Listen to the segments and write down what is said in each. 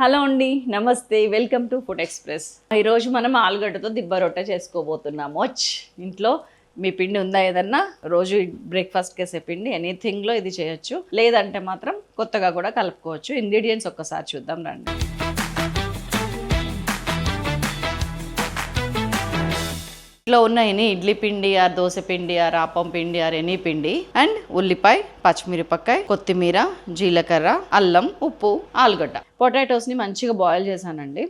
Hello అండి, నమస్తే, welcome to food express. ఈరోజు మనం ఆలుగడ్డతో దిబ్బ రొట్టె చేసుకోబోతున్నాము. ఇంట్లో మీ పిండి ఉందా? ఏదన్నా రోజు బ్రేక్ఫాస్ట్ చేసే పిండి ఎనీథింగ్లో ఇది చేయొచ్చు, లేదంటే మాత్రం కొత్తగా కూడా కలుపుకోవచ్చు. ఇంగ్రీడియంట్స్ ఒక్కసారి చూద్దాం రండి. ఇంట్లో ఉన్న ఎనీ ఇడ్లీ పిండి ఆర్ దోశ పిండి ఆర్ ఆపం పిండి ఆర్ ఎనీ పిండి అండ్ ఉల్లిపాయ, పచ్చిమిరపకాయ, కొత్తిమీర, జీలకర్ర, అల్లం, ఉప్పు, ఆలుగడ్డ. పొటాటోస్ని మంచిగా బాయిల్ చేశానండి.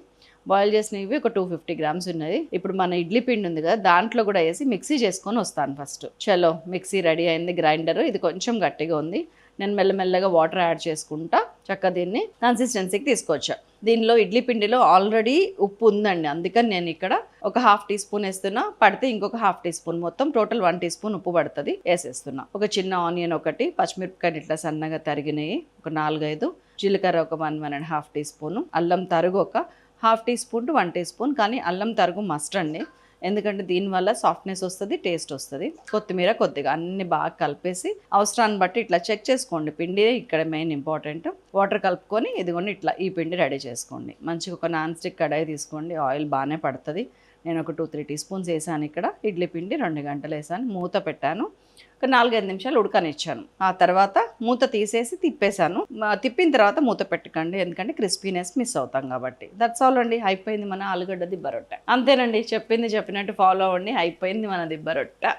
బాయిల్ చేసినవి ఒక 250 గ్రామ్స్ ఉన్నది. ఇప్పుడు మన ఇడ్లీ పిండి ఉంది కదా, దాంట్లో కూడా వేసి మిక్సీ చేసుకొని వస్తాను ఫస్ట్. చలో, మిక్సీ రెడీ అయింది. గ్రైండర్ ఇది కొంచెం గట్టిగా ఉంది. నేను మెల్లమెల్లగా వాటర్ యాడ్ చేసుకుంటా చక్కగా దీన్ని కన్సిస్టెన్సీకి తీసుకొచ్చా. దీనిలో ఇడ్లీ పిండిలో ఆల్రెడీ ఉప్పు ఉందండి, అందుకని నేను ఇక్కడ ఒక 1/2 టీ స్పూన్ వేస్తున్నా. పడితే ఇంకొక 1/2 టీ స్పూన్, మొత్తం టోటల్ 1 టీ స్పూన్ ఉప్పు పడుతుంది, వేసేస్తున్నా. ఒక చిన్న ఆనియన్ ఒకటి, పచ్చిమిరపకాయలు ఇట్లా సన్నగా తరిగినవి ఒక 4-5, జీలకర్ర ఒక 1-1.5 టీ స్పూను, అల్లం తరుగు ఒక 1/2 teaspoon to 1 teaspoon. కానీ అల్లం తరుగు మస్ట్ అండి, ఎందుకంటే దీనివల్ల సాఫ్ట్నెస్ వస్తుంది, టేస్ట్ వస్తుంది. కొత్తిమీర కొద్దిగా, అన్ని బాగా కలిపేసి అవసరాన్ని బట్టి ఇట్లా చెక్ చేసుకోండి. పిండి ఇక్కడ మెయిన్ ఇంపార్టెంట్. వాటర్ కలుపుకొని ఇదిగోండి ఇట్లా ఈ పిండి రెడీ చేసుకోండి. మంచిగా ఒక నాన్ స్టిక్ కడాయి తీసుకోండి, ఆయిల్ బాగానే పడుతుంది. నేను ఒక 2-3 టీ స్పూన్స్ వేసాను. ఇక్కడ ఇడ్లీ పిండి 2 గంటలు వేసాను. మూత పెట్టాను, ఒక 4-5 నిమిషాలు ఉడకనిచ్చాను. ఆ తర్వాత మూత తీసేసి తిప్పేశాను. తిప్పిన తర్వాత మూత పెట్టకండి, ఎందుకంటే క్రిస్పీనెస్ మిస్ అవుతాం కాబట్టి. దట్స్ ఆల్ అండి, అయిపోయింది మన ఆలుగడ్డ దిబ్బ రొట్టె. అంతేనండి, చెప్పినట్టు ఫాలో అవ్వండి, అయిపోయింది మన దిబ్బ రొట్టె.